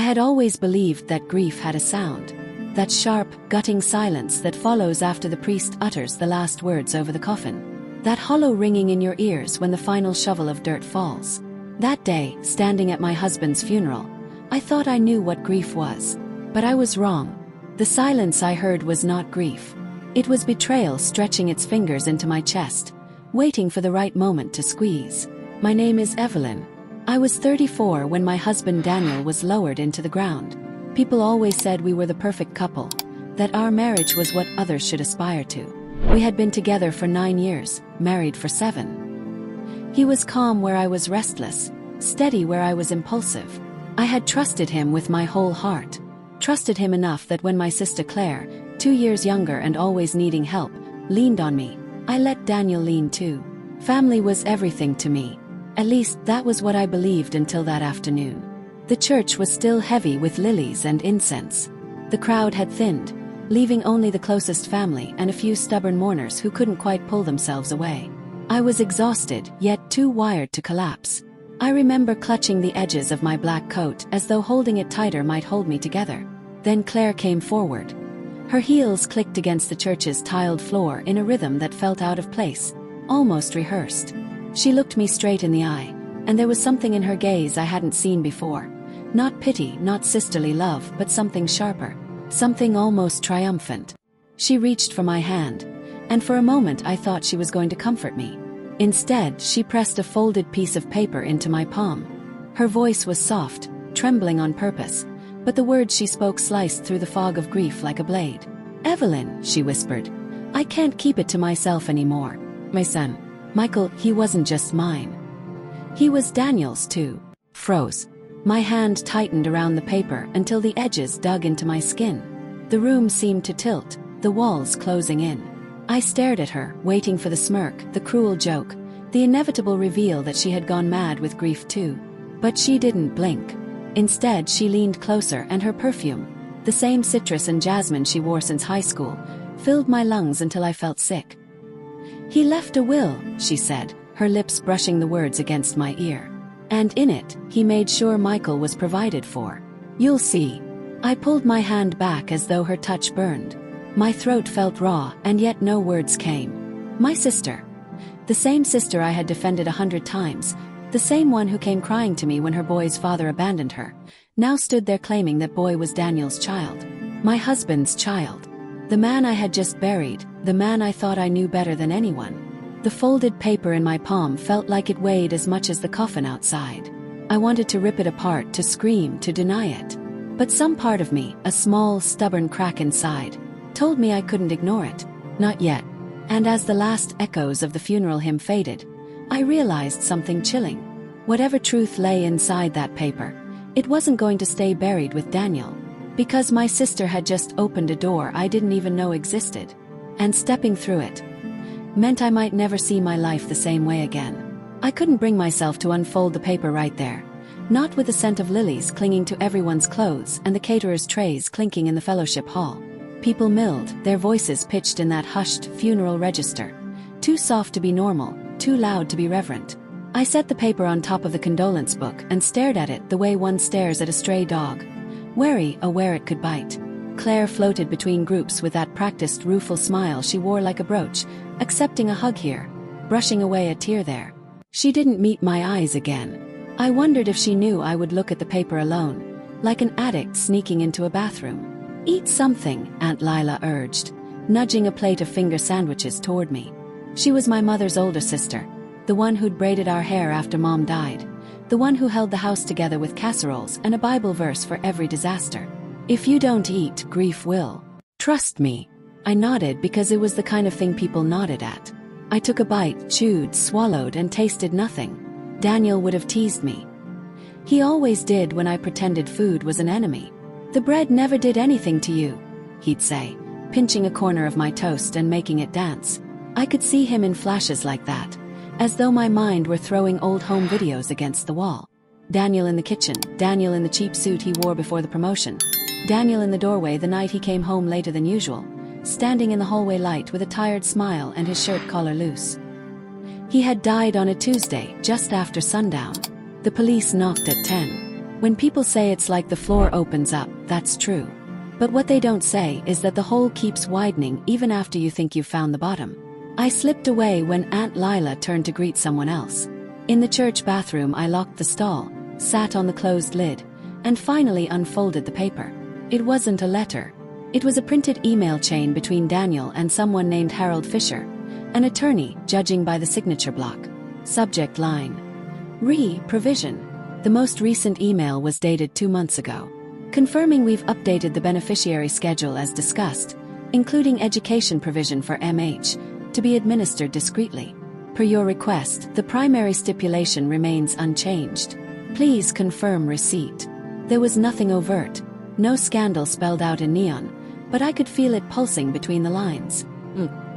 I had always believed that grief had a sound, that sharp, gutting silence that follows after the priest utters the last words over the coffin, that hollow ringing in your ears when the final shovel of dirt falls. That day, standing at my husband's funeral, I thought I knew what grief was. But I was wrong. The silence I heard was not grief. It was betrayal stretching its fingers into my chest, waiting for the right moment to squeeze. My name is Evelyn. I was 34 when my husband Daniel was lowered into the ground. People always said we were the perfect couple, that our marriage was what others should aspire to. We had been together for 9 years, married for 7. He was calm where I was restless, steady where I was impulsive. I had trusted him with my whole heart. Trusted him enough that when my sister Claire, 2 years younger and always needing help, leaned on me, I let Daniel lean too. Family was everything to me. At least that was what I believed until that afternoon. The church was still heavy with lilies and incense. The crowd had thinned, leaving only the closest family and a few stubborn mourners who couldn't quite pull themselves away. I was exhausted, yet too wired to collapse. I remember clutching the edges of my black coat as though holding it tighter might hold me together. Then Claire came forward. Her heels clicked against the church's tiled floor in a rhythm that felt out of place, almost rehearsed. She looked me straight in the eye, and there was something in her gaze I hadn't seen before. Not pity, not sisterly love, but something sharper, something almost triumphant. She reached for my hand, and for a moment I thought she was going to comfort me. Instead, she pressed a folded piece of paper into my palm. Her voice was soft, trembling on purpose, but the words she spoke sliced through the fog of grief like a blade. "Evelyn," she whispered, "I can't keep it to myself anymore. My son, Michael, he wasn't just mine. He was Daniel's too." Froze. My hand tightened around the paper until the edges dug into my skin. The room seemed to tilt, the walls closing in. I stared at her, waiting for the smirk, the cruel joke, the inevitable reveal that she had gone mad with grief too. But she didn't blink. Instead, she leaned closer, and her perfume, the same citrus and jasmine she wore since high school, filled my lungs until I felt sick. "He left a will," she said, her lips brushing the words against my ear. "And in it, he made sure Michael was provided for. You'll see." I pulled my hand back as though her touch burned. My throat felt raw, and yet no words came. My sister. The same sister I had defended 100 times, the same one who came crying to me when her boy's father abandoned her, now stood there claiming that boy was Daniel's child. My husband's child. The man I had just buried, the man I thought I knew better than anyone. The folded paper in my palm felt like it weighed as much as the coffin outside. I wanted to rip it apart, to scream, to deny it. But some part of me, a small, stubborn crack inside, told me I couldn't ignore it. Not yet. And as the last echoes of the funeral hymn faded, I realized something chilling. Whatever truth lay inside that paper, it wasn't going to stay buried with Daniel. Because my sister had just opened a door I didn't even know existed. And stepping through it meant I might never see my life the same way again. I couldn't bring myself to unfold the paper right there. Not with the scent of lilies clinging to everyone's clothes and the caterer's trays clinking in the fellowship hall. People milled, their voices pitched in that hushed funeral register. Too soft to be normal, too loud to be reverent. I set the paper on top of the condolence book and stared at it the way one stares at a stray dog, wary, aware it could bite. Claire floated between groups with that practiced rueful smile she wore like a brooch, accepting a hug here, brushing away a tear there. She didn't meet my eyes again. I wondered if she knew I would look at the paper alone, like an addict sneaking into a bathroom. "Eat something," Aunt Lila urged, nudging a plate of finger sandwiches toward me. She was my mother's older sister, the one who'd braided our hair after Mom died, the one who held the house together with casseroles and a Bible verse for every disaster. "If you don't eat, grief will. Trust me." I nodded because it was the kind of thing people nodded at. I took a bite, chewed, swallowed, and tasted nothing. Daniel would have teased me. He always did when I pretended food was an enemy. "The bread never did anything to you," he'd say, pinching a corner of my toast and making it dance. I could see him in flashes like that, as though my mind were throwing old home videos against the wall. Daniel in the kitchen, Daniel in the cheap suit he wore before the promotion, Daniel in the doorway the night he came home later than usual, standing in the hallway light with a tired smile and his shirt collar loose. He had died on a Tuesday, just after sundown. The police knocked at 10. When people say it's like the floor opens up, that's true. But what they don't say is that the hole keeps widening even after you think you've found the bottom. I slipped away when Aunt Lila turned to greet someone else. In the church bathroom, I locked the stall, sat on the closed lid, and finally unfolded the paper. It wasn't a letter. It was a printed email chain between Daniel and someone named Harold Fisher, an attorney, judging by the signature block. Subject line: Provision. The most recent email was dated 2 months ago, confirming we've updated the beneficiary schedule as discussed, including education provision for MH, to be administered discreetly. Per your request, the primary stipulation remains unchanged. Please confirm receipt. There was nothing overt, no scandal spelled out in neon, but I could feel it pulsing between the lines.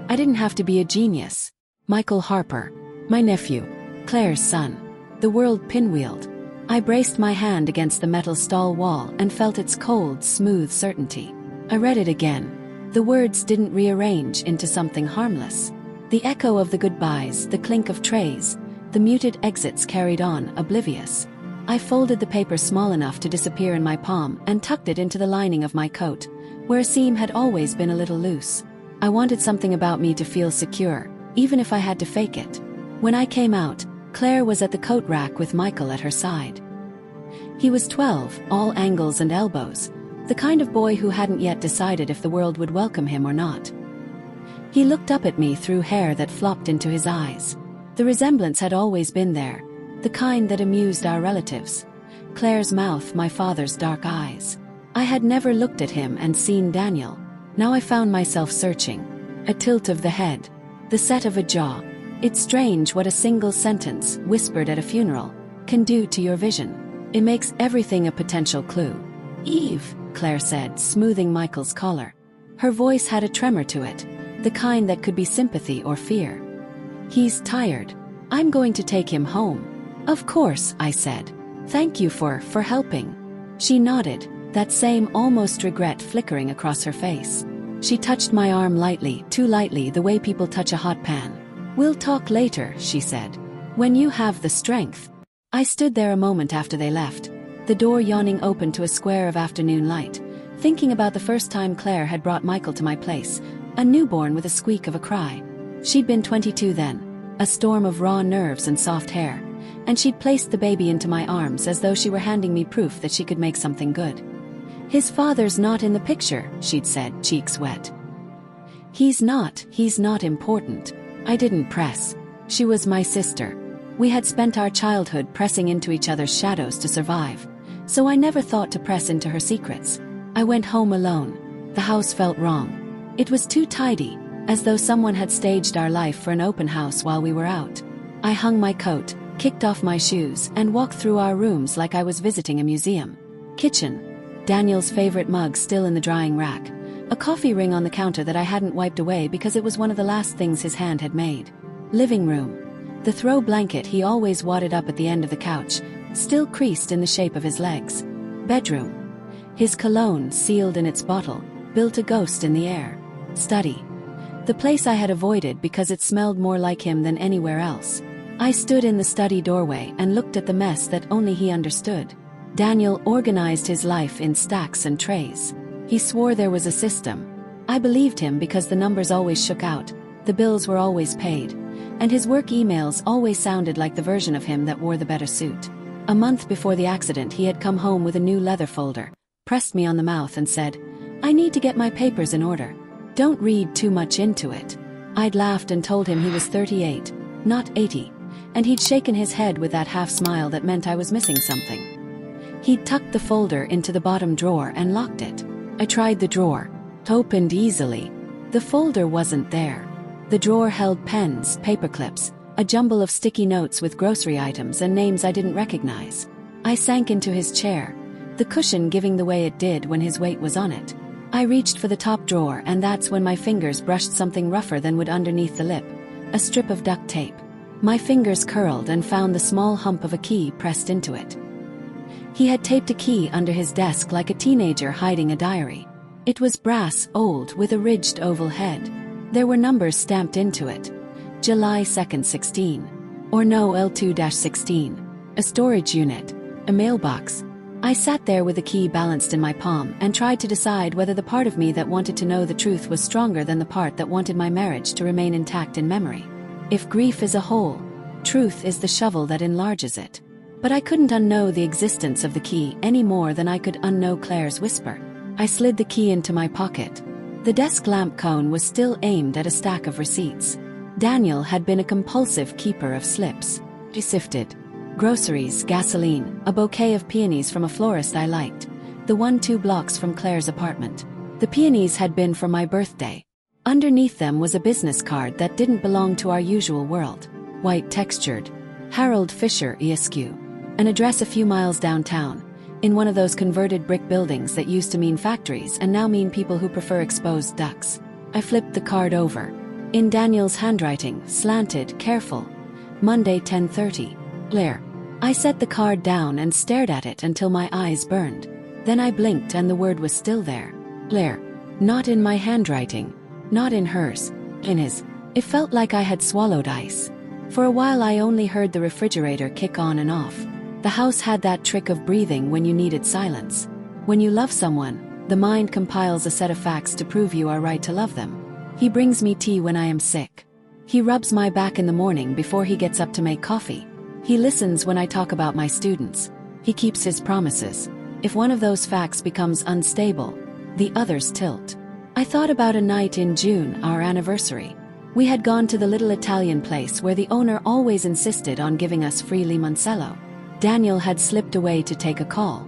I didn't have to be a genius. Michael Harper, my nephew, Claire's son. The world pinwheeled. I braced my hand against the metal stall wall and felt its cold, smooth certainty. I read it again. The words didn't rearrange into something harmless. The echo of the goodbyes, the clink of trays, the muted exits carried on, oblivious. I folded the paper small enough to disappear in my palm and tucked it into the lining of my coat, where a seam had always been a little loose. I wanted something about me to feel secure, even if I had to fake it. When I came out, Claire was at the coat rack with Michael at her side. He was 12, all angles and elbows, the kind of boy who hadn't yet decided if the world would welcome him or not. He looked up at me through hair that flopped into his eyes. The resemblance had always been there, the kind that amused our relatives. Claire's mouth, my father's dark eyes. I had never looked at him and seen Daniel. Now I found myself searching. A tilt of the head, the set of a jaw. It's strange what a single sentence, whispered at a funeral, can do to your vision. It makes everything a potential clue. Eve, Claire said, smoothing Michael's collar. Her voice had a tremor to it, the kind that could be sympathy or fear. He's tired. I'm going to take him home. Of course, I said. Thank you for helping. She nodded, that same almost regret flickering across her face. She touched my arm lightly, too lightly, the way people touch a hot pan. We'll talk later, she said. When you have the strength. I stood there a moment after they left, the door yawning open to a square of afternoon light, thinking about the first time Claire had brought Michael to my place, a newborn with a squeak of a cry. She'd been 22 then, a storm of raw nerves and soft hair, and she'd placed the baby into my arms as though she were handing me proof that she could make something good. His father's not in the picture, she'd said, cheeks wet. He's not important. I didn't press. She was my sister. We had spent our childhood pressing into each other's shadows to survive, so I never thought to press into her secrets. I went home alone. The house felt wrong. It was too tidy, as though someone had staged our life for an open house while we were out. I hung my coat, kicked off my shoes, and walked through our rooms like I was visiting a museum. Kitchen. Daniel's favorite mug still in the drying rack. A coffee ring on the counter that I hadn't wiped away because it was one of the last things his hand had made. Living room. The throw blanket he always wadded up at the end of the couch, still creased in the shape of his legs. Bedroom. His cologne, sealed in its bottle, built a ghost in the air. Study. The place I had avoided because it smelled more like him than anywhere else. I stood in the study doorway and looked at the mess that only he understood. Daniel organized his life in stacks and trays. He swore there was a system. I believed him because the numbers always shook out, the bills were always paid, and his work emails always sounded like the version of him that wore the better suit. A month before the accident, he had come home with a new leather folder, pressed me on the mouth and said, "I need to get my papers in order. Don't read too much into it." I'd laughed and told him he was 38, not 80, and he'd shaken his head with that half smile that meant I was missing something. He'd tucked the folder into the bottom drawer and locked it. I tried the drawer. It opened easily. The folder wasn't there. The drawer held pens, paper clips, a jumble of sticky notes with grocery items and names I didn't recognize. I sank into his chair, the cushion giving the way it did when his weight was on it. I reached for the top drawer, and that's when my fingers brushed something rougher than would underneath the lip, a strip of duct tape. My fingers curled and found the small hump of a key pressed into it. He had taped a key under his desk like a teenager hiding a diary. It was brass, old, with a ridged oval head. There were numbers stamped into it. July 2nd, 16. Or no, L2-16. A storage unit. A mailbox. I sat there with the key balanced in my palm and tried to decide whether the part of me that wanted to know the truth was stronger than the part that wanted my marriage to remain intact in memory. If grief is a hole, truth is the shovel that enlarges it. But I couldn't unknow the existence of the key any more than I could unknow Claire's whisper. I slid the key into my pocket. The desk lamp cone was still aimed at a stack of receipts. Daniel had been a compulsive keeper of slips. He sifted groceries, gasoline, a bouquet of peonies from a florist I liked, the one 2 blocks from Claire's apartment. The peonies had been for my birthday. Underneath them was a business card that didn't belong to our usual world. White textured, Harold Fisher Esq. An address a few miles downtown, in one of those converted brick buildings that used to mean factories and now mean people who prefer exposed ducks. I flipped the card over. In Daniel's handwriting, slanted, careful. Monday 10:30. Claire. I set the card down and stared at it until my eyes burned. Then I blinked and the word was still there. Claire. Not in my handwriting. Not in hers. In his. It felt like I had swallowed ice. For a while I only heard the refrigerator kick on and off. The house had that trick of breathing when you needed silence. When you love someone, the mind compiles a set of facts to prove you are right to love them. He brings me tea when I am sick. He rubs my back in the morning before he gets up to make coffee. He listens when I talk about my students. He keeps his promises. If one of those facts becomes unstable, the others tilt. I thought about a night in June, our anniversary. We had gone to the little Italian place where the owner always insisted on giving us free limoncello. Daniel had slipped away to take a call.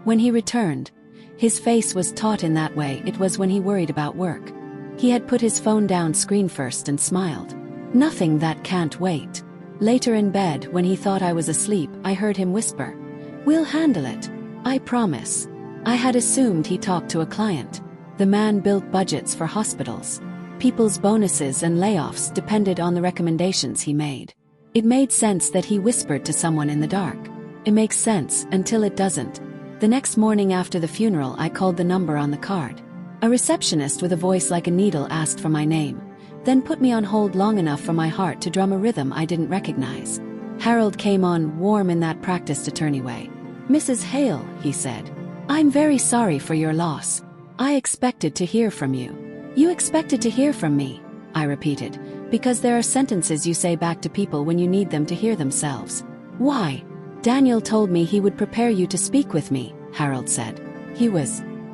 When he returned, his face was taut in that way it was when he worried about work. He had put his phone down screen first and smiled. Nothing that can't wait. Later in bed, when he thought I was asleep, I heard him whisper, "We'll handle it. I promise." I had assumed he talked to a client. The man built budgets for hospitals. People's bonuses and layoffs depended on the recommendations he made. It made sense that he whispered to someone in the dark. It makes sense until it doesn't. The next morning after the funeral, I called the number on the card. A receptionist with a voice like a needle asked for my name, then put me on hold long enough for my heart to drum a rhythm I didn't recognize. Harold came on, warm in that practiced attorney way. "Mrs. Hale," he said, "I'm very sorry for your loss. I expected to hear from you." "You expected to hear from me," I repeated, "because there are sentences you say back to people when you need them to hear themselves." "Why?" "Daniel told me he would prepare you to speak with me," Harold said.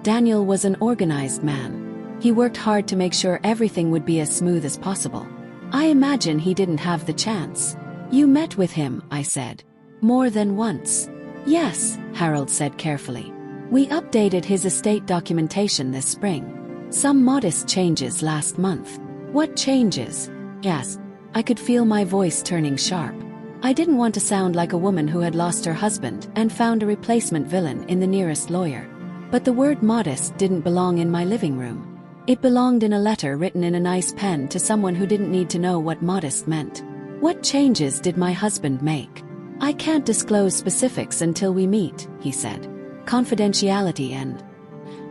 Daniel was an organized man. He worked hard to make sure everything would be as smooth as possible. I imagine he didn't have the chance. "You met with him," I said. "More than once." "Yes," Harold said carefully. "We updated his estate documentation this spring. Some modest changes last month." "What changes?" "Yes." I could feel my voice turning sharp. I didn't want to sound like a woman who had lost her husband and found a replacement villain in the nearest lawyer. But the word modest didn't belong in my living room. It belonged in a letter written in a nice pen to someone who didn't need to know what modest meant. "What changes did my husband make?" "I can't disclose specifics until we meet," he said. "Confidentiality and..."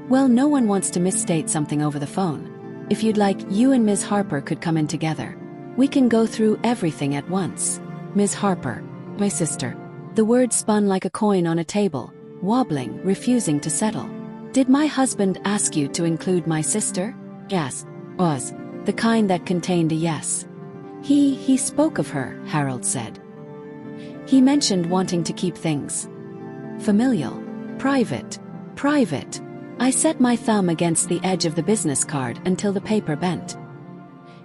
"Well, no one wants to misstate something over the phone. If you'd like, you and Ms. Harper could come in together. We can go through everything at once." "Ms. Harper, my sister." The word spun like a coin on a table, wobbling, refusing to settle. "Did my husband ask you to include my sister?" "Yes." Was. The kind that contained a yes. He spoke of her," Harold said. "He mentioned wanting to keep things familial. Private. Private." I set my thumb against the edge of the business card until the paper bent.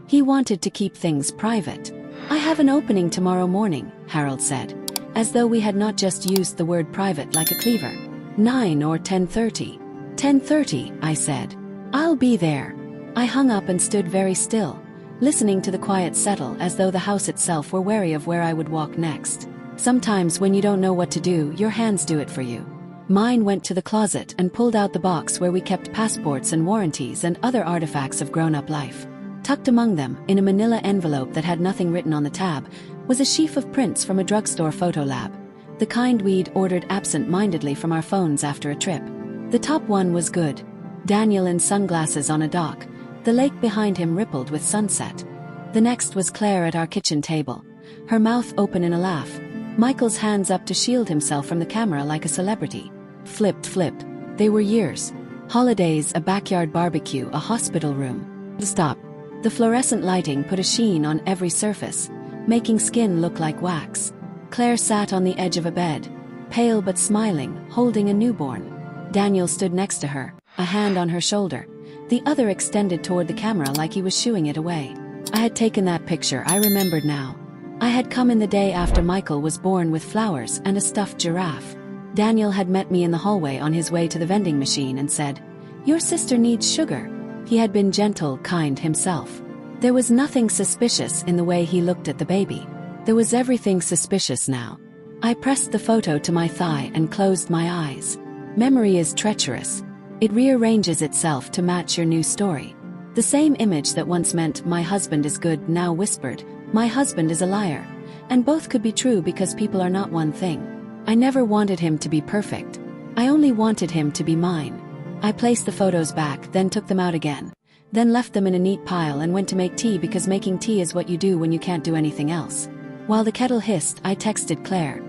"He wanted to keep things private." "I have an opening tomorrow morning," Harold said, as though we had not just used the word private like a cleaver. 9 or 10:30. 10:30, I said. "I'll be there." I hung up and stood very still, listening to the quiet settle as though the house itself were wary of where I would walk next. Sometimes when you don't know what to do, your hands do it for you. Mine went to the closet and pulled out the box where we kept passports and warranties and other artifacts of grown-up life. Tucked among them, in a manila envelope that had nothing written on the tab, was a sheaf of prints from a drugstore photo lab, the kind we'd ordered absent-mindedly from our phones after a trip. The top one was good. Daniel in sunglasses on a dock, the lake behind him rippled with sunset. The next was Claire at our kitchen table, her mouth open in a laugh, Michael's hands up to shield himself from the camera like a celebrity. Flipped. They were years. Holidays, a backyard barbecue, a hospital room. Stop. The fluorescent lighting put a sheen on every surface, making skin look like wax. Claire sat on the edge of a bed, pale but smiling, holding a newborn. Daniel stood next to her, a hand on her shoulder, the other extended toward the camera like he was shooing it away. I had taken that picture, I remembered now. I had come in the day after Michael was born with flowers and a stuffed giraffe. Daniel had met me in the hallway on his way to the vending machine and said, "Your sister needs sugar." He had been gentle, kind himself. There was nothing suspicious in the way he looked at the baby. There was everything suspicious now. I pressed the photo to my thigh and closed my eyes. Memory is treacherous. It rearranges itself to match your new story. The same image that once meant "my husband is good" now whispered, "my husband is a liar." And both could be true because people are not one thing. I never wanted him to be perfect. I only wanted him to be mine. I placed the photos back, then took them out again, then left them in a neat pile and went to make tea because making tea is what you do when you can't do anything else. While the kettle hissed, I texted Claire,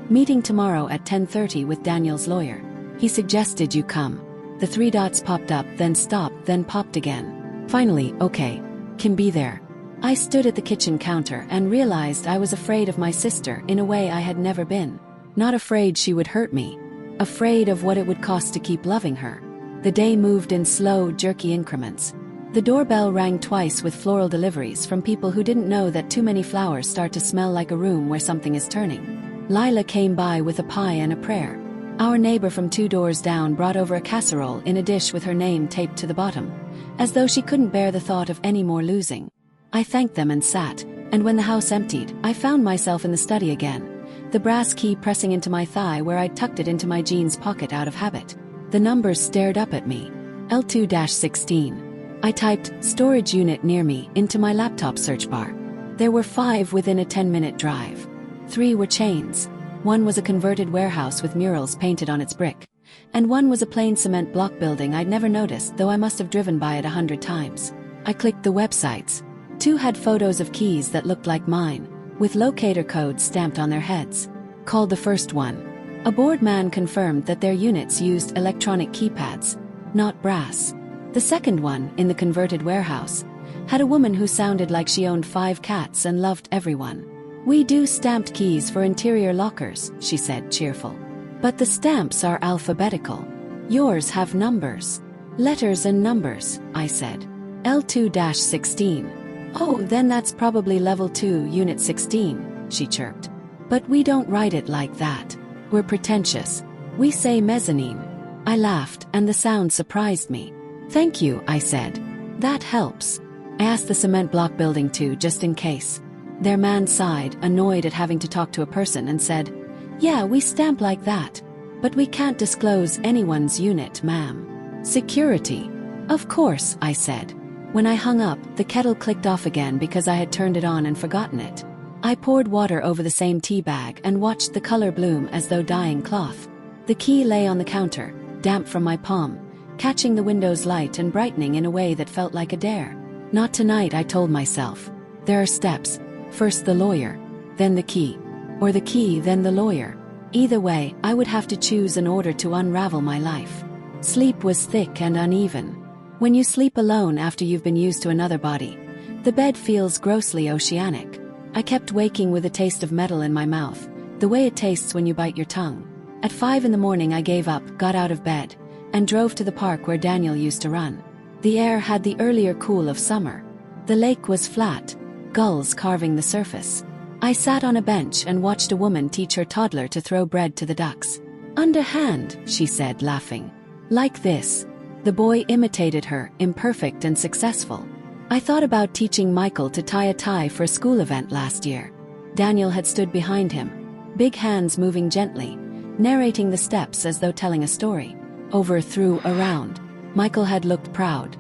"Meeting tomorrow at 10:30 with Daniel's lawyer. He suggested you come." The 3 dots popped up, then stopped, then popped again. Finally, okay, can be there. I stood at the kitchen counter and realized I was afraid of my sister in a way I had never been. Not afraid she would hurt me. Afraid of what it would cost to keep loving her. The day moved in slow, jerky increments. The doorbell rang twice with floral deliveries from people who didn't know that too many flowers start to smell like a room where something is turning. Lila came by with a pie and a prayer. Our neighbor from 2 doors down brought over a casserole in a dish with her name taped to the bottom, as though she couldn't bear the thought of any more losing. I thanked them and sat, and when the house emptied, I found myself in the study again, the brass key pressing into my thigh where I'd tucked it into my jeans pocket out of habit. The numbers stared up at me. L2-16. I typed "storage unit near me" into my laptop search bar. There were 5 within a 10-minute drive. 3 were chains. 1 was a converted warehouse with murals painted on its brick. And 1 was a plain cement block building I'd never noticed, though I must have driven by it 100 times. I clicked the websites. 2 had photos of keys that looked like mine, with locator codes stamped on their heads. Called the first one. A board man confirmed that their units used electronic keypads, not brass. The second one, in the converted warehouse, had a woman who sounded like she owned 5 cats and loved everyone. "We do stamped keys for interior lockers," she said, cheerful. "But the stamps are alphabetical. Yours have numbers." "Letters and numbers," I said. L2-16. "Oh, then that's probably level 2, unit 16, she chirped. "But we don't write it like that. We're pretentious. We say mezzanine." I laughed, and the sound surprised me. "Thank you," I said. "That helps." I asked the cement block building too, just in case. Their man sighed, annoyed at having to talk to a person, and said, "Yeah, we stamp like that. But we can't disclose anyone's unit, ma'am. Security." "Of course," I said. When I hung up, the kettle clicked off again because I had turned it on and forgotten it. I poured water over the same tea bag and watched the color bloom as though dyeing cloth. The key lay on the counter, damp from my palm, catching the window's light and brightening in a way that felt like a dare. Not tonight, I told myself. There are steps. First the lawyer, then the key. Or the key, then the lawyer. Either way, I would have to choose in order to unravel my life. Sleep was thick and uneven. When you sleep alone after you've been used to another body, the bed feels grossly oceanic. I kept waking with a taste of metal in my mouth, the way it tastes when you bite your tongue. At 5 in the morning I gave up, got out of bed, and drove to the park where Daniel used to run. The air had the earlier cool of summer. The lake was flat, gulls carving the surface. I sat on a bench and watched a woman teach her toddler to throw bread to the ducks. "Underhand," she said, laughing. "Like this." The boy imitated her, imperfect and successful. I thought about teaching Michael to tie a tie for a school event last year. Daniel had stood behind him, big hands moving gently, narrating the steps as though telling a story. Over, through, around. Michael had looked proud.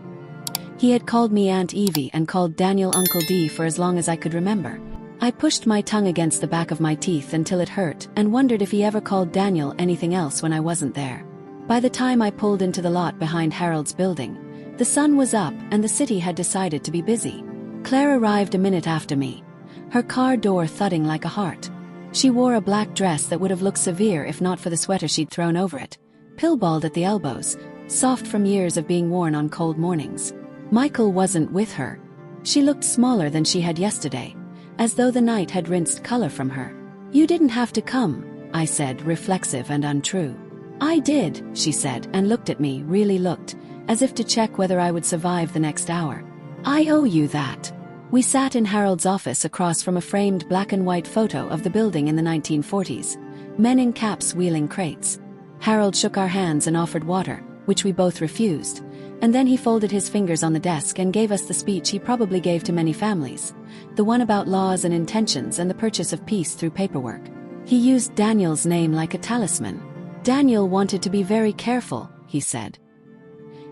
He had called me Aunt Evie and called Daniel Uncle D for as long as I could remember. I pushed my tongue against the back of my teeth until it hurt and wondered if he ever called Daniel anything else when I wasn't there. By the time I pulled into the lot behind Harold's building, the sun was up and the city had decided to be busy. Claire arrived a minute after me, her car door thudding like a heart. She wore a black dress that would have looked severe if not for the sweater she'd thrown over it. pill-balled at the elbows, soft from years of being worn on cold mornings. Michael wasn't with her. She looked smaller than she had yesterday, as though the night had rinsed color from her. "You didn't have to come," I said, reflexive and untrue. "I did," she said, and looked at me, really looked, as if to check whether I would survive the next hour. "I owe you that." We sat in Harold's office across from a framed black and white photo of the building in the 1940s, men in caps wheeling crates. Harold shook our hands and offered water, which we both refused, and then he folded his fingers on the desk and gave us the speech he probably gave to many families, the one about laws and intentions and the purchase of peace through paperwork. He used Daniel's name like a talisman. "Daniel wanted to be very careful," he said.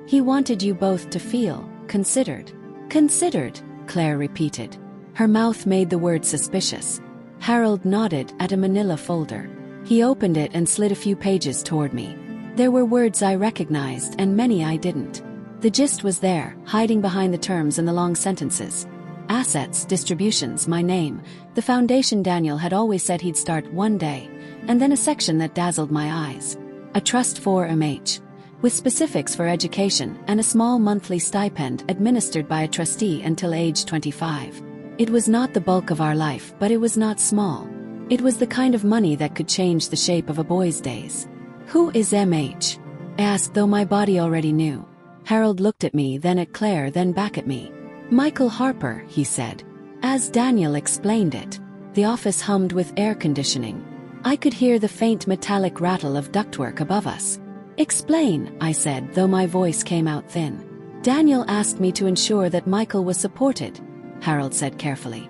"He wanted you both to feel considered." "Considered," Claire repeated. Her mouth made the word suspicious. Harold nodded at a manila folder. He opened it and slid a few pages toward me. There were words I recognized and many I didn't. The gist was there, hiding behind the terms and the long sentences. Assets, distributions, my name, the foundation Daniel had always said he'd start one day, and then a section that dazzled my eyes. A trust for MH, with specifics for education and a small monthly stipend administered by a trustee until age 25. It was not the bulk of our life, but it was not small. It was the kind of money that could change the shape of a boy's days. "Who is MH?" I asked, though my body already knew. Harold looked at me, then at Claire, then back at me. "Michael Harper," he said. As Daniel explained it. The office hummed with air conditioning. I could hear the faint metallic rattle of ductwork above us. "Explain," I said, though my voice came out thin. "Daniel asked me to ensure that Michael was supported," Harold said carefully.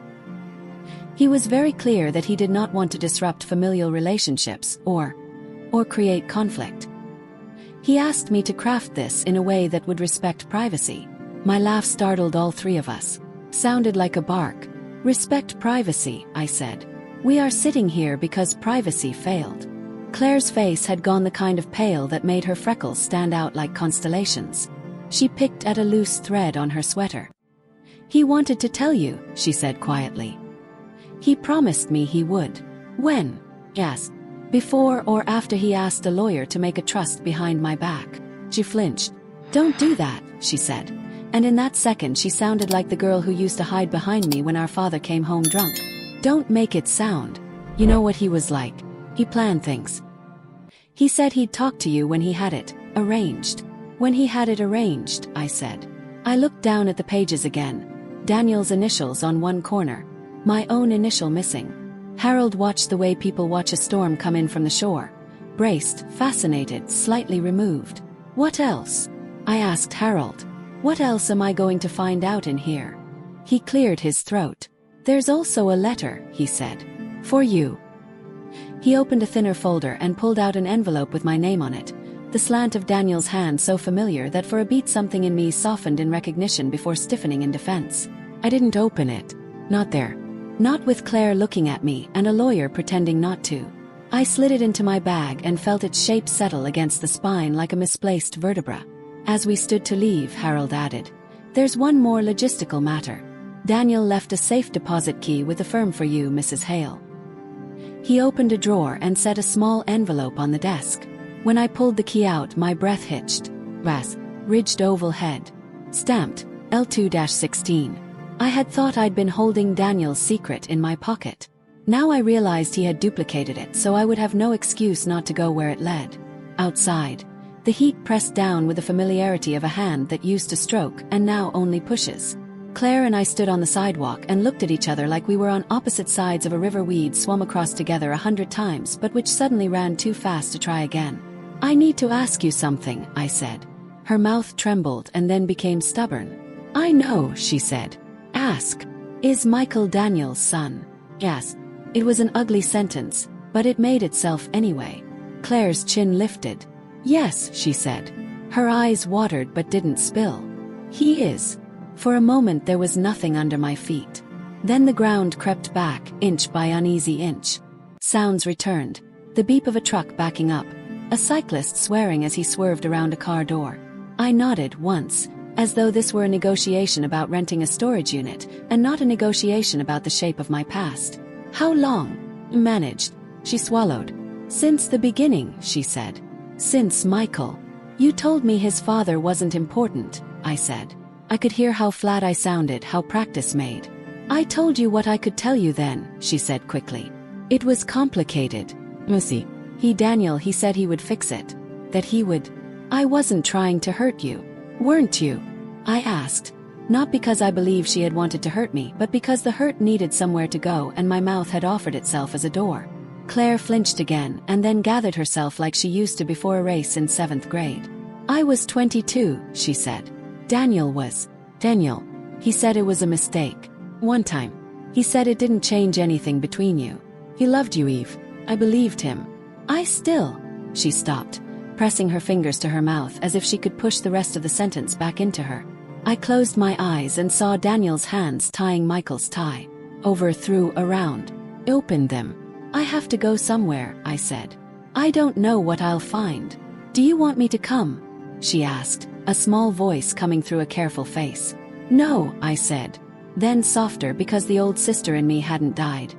He was very clear that he did not want to disrupt familial relationships or create conflict. He asked me to craft this in a way that would respect privacy. My laugh startled all three of us. Sounded like a bark. "Respect privacy," I said. "We are sitting here because privacy failed." Claire's face had gone the kind of pale that made her freckles stand out like constellations. She picked at a loose thread on her sweater. "He wanted to tell you," she said quietly. "He promised me he would." "When?" I asked. "Before or after he asked a lawyer to make a trust behind my back." She flinched. "Don't do that," she said. And in that second she sounded like the girl who used to hide behind me when our father came home drunk. "Don't make it sound. You know what he was like. He planned things. He said he'd talk to you when he had it arranged." "When he had it arranged," I said. I looked down at the pages again. Daniel's initials on one corner. My own initial missing. Harold watched the way people watch a storm come in from the shore. Braced, fascinated, slightly removed. "What else?" I asked Harold. "What else am I going to find out in here?" He cleared his throat. "There's also a letter," he said. "For you." He opened a thinner folder and pulled out an envelope with my name on it, the slant of Daniel's hand so familiar that for a beat something in me softened in recognition before stiffening in defense. I didn't open it. Not there. Not with Claire looking at me and a lawyer pretending not to. I slid it into my bag and felt its shape settle against the spine like a misplaced vertebra. As we stood to leave, Harold added, "There's one more logistical matter. Daniel left a safe deposit key with the firm for you, Mrs. Hale." He opened a drawer and set a small envelope on the desk. When I pulled the key out, my breath hitched. Ridged oval head. Stamped, L2-16. I had thought I'd been holding Daniel's secret in my pocket. Now I realized he had duplicated it, so I would have no excuse not to go where it led. Outside. The heat pressed down with the familiarity of a hand that used to stroke and now only pushes. Claire and I stood on the sidewalk and looked at each other like we were on opposite sides of a river we'd swum across together 100 times but which suddenly ran too fast to try again. "I need to ask you something," I said. Her mouth trembled and then became stubborn. "I know," she said. "Ask. Is Michael Daniel's son?" Yes. It was an ugly sentence, but it made itself anyway. Claire's chin lifted. "Yes," she said. Her eyes watered but didn't spill. "He is." For a moment there was nothing under my feet. Then the ground crept back, inch by uneasy inch. Sounds returned. The beep of a truck backing up. A cyclist swearing as he swerved around a car door. I nodded once, as though this were a negotiation about renting a storage unit, and not a negotiation about the shape of my past. "How long?" "Managed." She swallowed. "Since the beginning," she said. Since Michael. You told me his father wasn't important, I said. I could hear how flat I sounded, how practice made. I told you what I could tell you then, she said quickly. It was complicated. Musi. He said he would fix it. That he would. I wasn't trying to hurt you. Weren't you? I asked. Not because I believed she had wanted to hurt me, but because the hurt needed somewhere to go and my mouth had offered itself as a door. Claire flinched again and then gathered herself like she used to before a race in 7th grade. I was 22, she said. Daniel was. Daniel. He said it was a mistake. One time. He said it didn't change anything between you. He loved you, Eve. I believed him. She stopped, pressing her fingers to her mouth as if she could push the rest of the sentence back into her. I closed my eyes and saw Daniel's hands tying Michael's tie. Over, through, around. Opened them. I have to go somewhere, I said. I don't know what I'll find. Do you want me to come? She asked, a small voice coming through a careful face. No, I said. Then softer because the old sister in me hadn't died.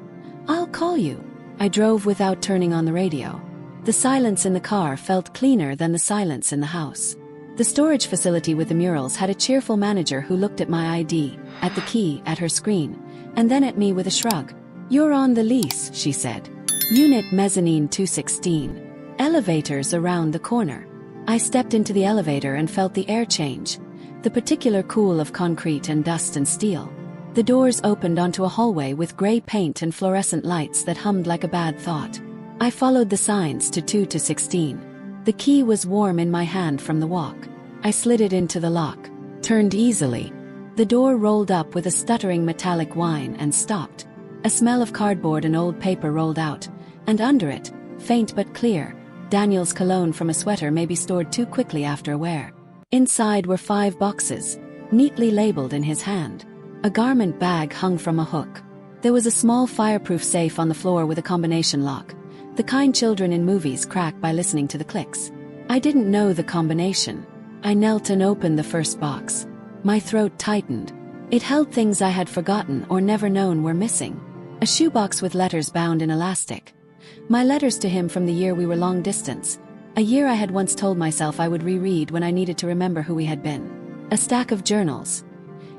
I'll call you. I drove without turning on the radio. The silence in the car felt cleaner than the silence in the house. The storage facility with the murals had a cheerful manager who looked at my ID, at the key, at her screen, and then at me with a shrug. You're on the lease, she said. Unit Mezzanine 216. Elevators around the corner. I stepped into the elevator and felt the air change, the particular cool of concrete and dust and steel. The doors opened onto a hallway with gray paint and fluorescent lights that hummed like a bad thought. I followed the signs to 2 to 16. The key was warm in my hand from the walk. I slid it into the lock, turned easily. The door rolled up with a stuttering metallic whine and stopped. A smell of cardboard and old paper rolled out, and under it, faint but clear, Daniel's cologne from a sweater may be stored too quickly after a wear. Inside were 5 boxes, neatly labeled in his hand. A garment bag hung from a hook. There was a small fireproof safe on the floor with a combination lock, the kind children in movies crack by listening to the clicks. I didn't know the combination. I knelt and opened the first box. My throat tightened. It held things I had forgotten or never known were missing. A shoebox with letters bound in elastic. My letters to him from the year we were long distance, a year I had once told myself I would reread when I needed to remember who we had been. A stack of journals.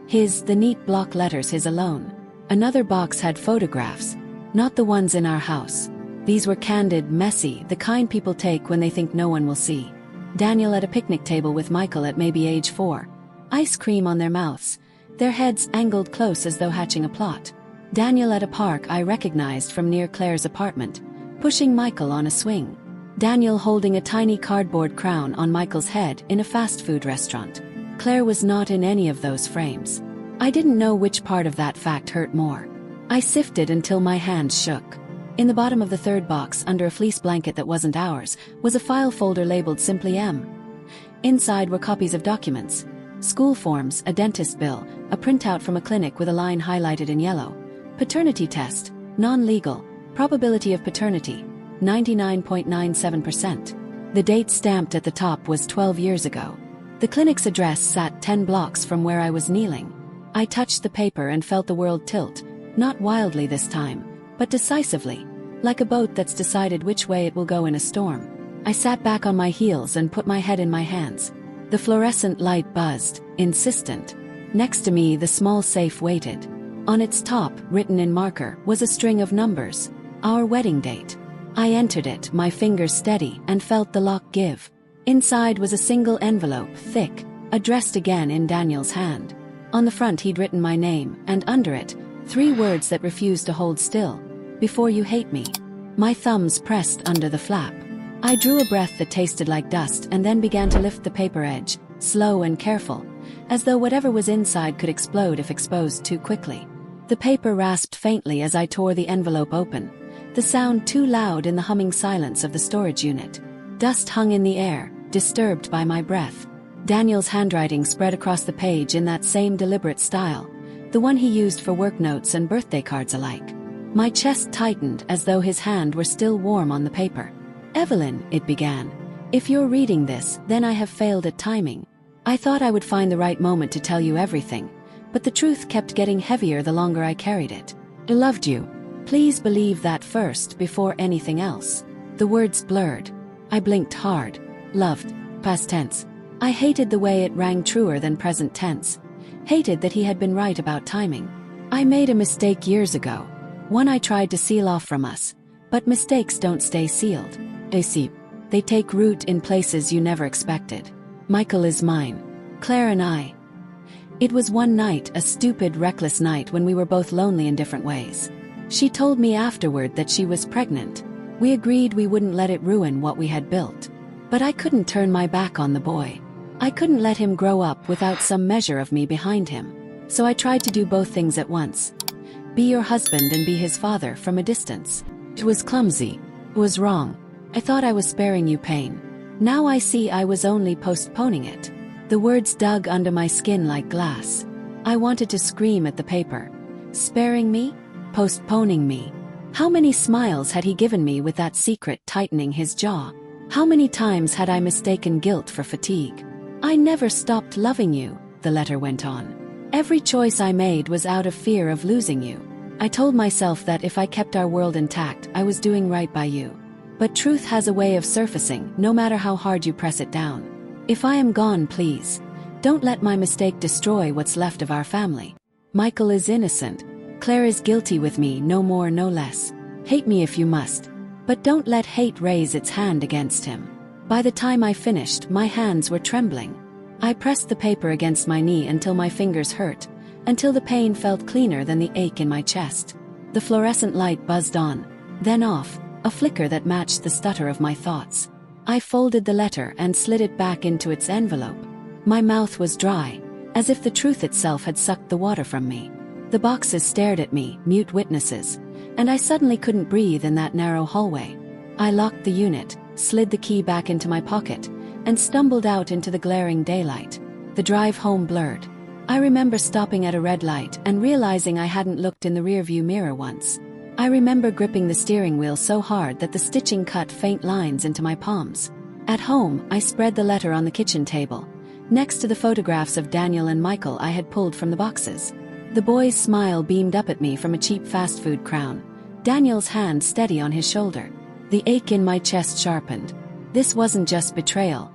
His, the neat block letters, his alone. Another box had photographs, not the ones in our house. These were candid, messy, the kind people take when they think no one will see. Daniel at a picnic table with Michael at maybe age 4. Ice cream on their mouths, their heads angled close as though hatching a plot. Daniel at a park I recognized from near Claire's apartment, pushing Michael on a swing. Daniel holding a tiny cardboard crown on Michael's head in a fast food restaurant. Claire was not in any of those frames. I didn't know which part of that fact hurt more. I sifted until my hands shook. In the bottom of the third box, under a fleece blanket that wasn't ours, was a file folder labeled simply M. Inside were copies of documents. School forms, a dentist bill, a printout from a clinic with a line highlighted in yellow. Paternity test, non-legal, probability of paternity, 99.97%. The date stamped at the top was 12 years ago. The clinic's address sat 10 blocks from where I was kneeling. I touched the paper and felt the world tilt, not wildly this time, but decisively, like a boat that's decided which way it will go in a storm. I sat back on my heels and put my head in my hands. The fluorescent light buzzed, insistent. Next to me the small safe waited. On its top, written in marker, was a string of numbers. Our wedding date. I entered it, my fingers steady, and felt the lock give. Inside was a single envelope, thick, addressed again in Daniel's hand. On the front he'd written my name, and under it, 3 words that refused to hold still. Before you hate me. My thumbs pressed under the flap. I drew a breath that tasted like dust and then began to lift the paper edge, slow and careful, as though whatever was inside could explode if exposed too quickly. The paper rasped faintly as I tore the envelope open, the sound too loud in the humming silence of the storage unit. Dust hung in the air, disturbed by my breath. Daniel's handwriting spread across the page in that same deliberate style, the one he used for work notes and birthday cards alike. My chest tightened as though his hand were still warm on the paper. Evelyn, it began. If you're reading this, then I have failed at timing. I thought I would find the right moment to tell you everything, but the truth kept getting heavier the longer I carried it. I loved you. Please believe that first before anything else. The words blurred. I blinked hard. Loved. Past tense. I hated the way it rang truer than present tense. Hated that he had been right about timing. I made a mistake years ago. One I tried to seal off from us. But mistakes don't stay sealed. They take root in places you never expected. Michael is mine. Claire and I. It was one night, a stupid, reckless night when we were both lonely in different ways. She told me afterward that she was pregnant. We agreed we wouldn't let it ruin what we had built. But I couldn't turn my back on the boy. I couldn't let him grow up without some measure of me behind him. So I tried to do both things at once. Be your husband and be his father from a distance. It was clumsy. It was wrong. I thought I was sparing you pain. Now I see I was only postponing it. The words dug under my skin like glass. I wanted to scream at the paper. Sparing me? Postponing me. How many smiles had he given me with that secret tightening his jaw? How many times had I mistaken guilt for fatigue? I never stopped loving you, the letter went on. Every choice I made was out of fear of losing you. I told myself that if I kept our world intact, I was doing right by you. But truth has a way of surfacing, no matter how hard you press it down. If I am gone, please, don't let my mistake destroy what's left of our family. Michael is innocent. Claire is guilty with me, no more, no less. Hate me if you must. But don't let hate raise its hand against him. By the time I finished, my hands were trembling. I pressed the paper against my knee until my fingers hurt, until the pain felt cleaner than the ache in my chest. The fluorescent light buzzed on, then off, a flicker that matched the stutter of my thoughts. I folded the letter and slid it back into its envelope. My mouth was dry, as if the truth itself had sucked the water from me. The boxes stared at me, mute witnesses, and I suddenly couldn't breathe in that narrow hallway. I locked the unit, slid the key back into my pocket, and stumbled out into the glaring daylight. The drive home blurred. I remember stopping at a red light and realizing I hadn't looked in the rearview mirror once. I remember gripping the steering wheel so hard that the stitching cut faint lines into my palms. At home, I spread the letter on the kitchen table, next to the photographs of Daniel and Michael I had pulled from the boxes. The boy's smile beamed up at me from a cheap fast food crown, Daniel's hand steady on his shoulder. The ache in my chest sharpened. This wasn't just betrayal.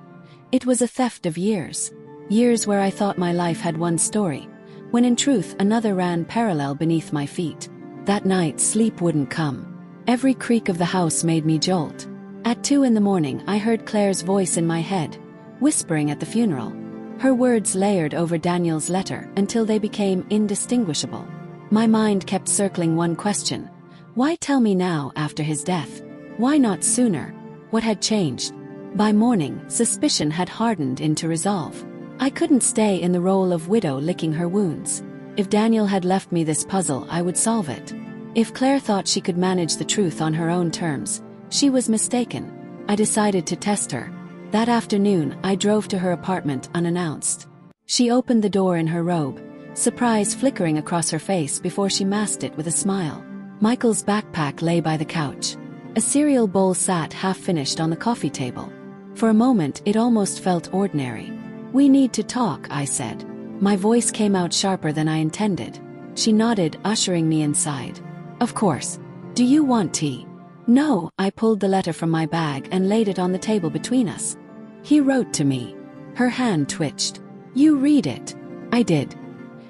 It was a theft of years. Years where I thought my life had one story, when in truth another ran parallel beneath my feet. That night sleep wouldn't come. Every creak of the house made me jolt. At 2 a.m, I heard Claire's voice in my head, whispering at the funeral. Her words layered over Daniel's letter until they became indistinguishable. My mind kept circling one question. Why tell me now after his death? Why not sooner? What had changed? By morning, suspicion had hardened into resolve. I couldn't stay in the role of widow licking her wounds. If Daniel had left me this puzzle, I would solve it. If Claire thought she could manage the truth on her own terms, she was mistaken. I decided to test her. That afternoon, I drove to her apartment unannounced. She opened the door in her robe, surprise flickering across her face before she masked it with a smile. Michael's backpack lay by the couch. A cereal bowl sat half-finished on the coffee table. For a moment, it almost felt ordinary. "We need to talk," I said. My voice came out sharper than I intended. She nodded, ushering me inside. "Of course. Do you want tea?" "No." I pulled the letter from my bag and laid it on the table between us. "He wrote to me." Her hand twitched. "You read it." I did.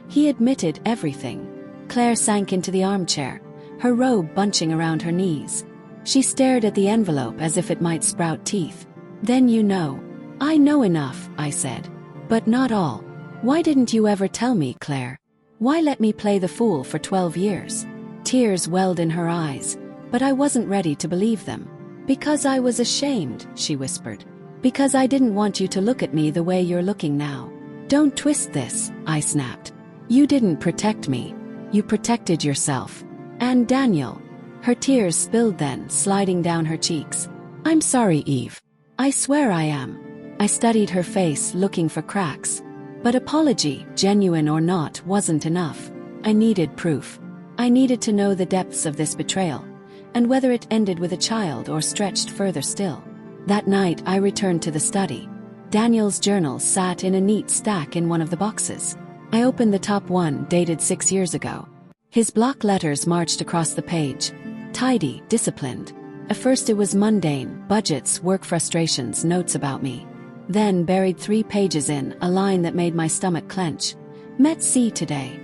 He admitted everything. Claire sank into the armchair, her robe bunching around her knees. She stared at the envelope as if it might sprout teeth. "Then you know." "I know enough," I said. "But not all. Why didn't you ever tell me, Claire? Why let me play the fool for 12 years? Tears welled in her eyes, but I wasn't ready to believe them. "Because I was ashamed," she whispered. "Because I didn't want you to look at me the way you're looking now." "Don't twist this," I snapped. "You didn't protect me. You protected yourself. And Daniel." Her tears spilled then, sliding down her cheeks. "I'm sorry, Eve. I swear I am." I studied her face, looking for cracks. But apology, genuine or not, wasn't enough. I needed proof. I needed to know the depths of this betrayal, and whether it ended with a child or stretched further still. That night I returned to the study. Daniel's journal sat in a neat stack in one of the boxes. I opened the top one, dated 6 years ago. His block letters marched across the page. Tidy, disciplined. At first it was mundane: budgets, work frustrations, notes about me. Then, buried 3 pages in, a line that made my stomach clench. Met C today.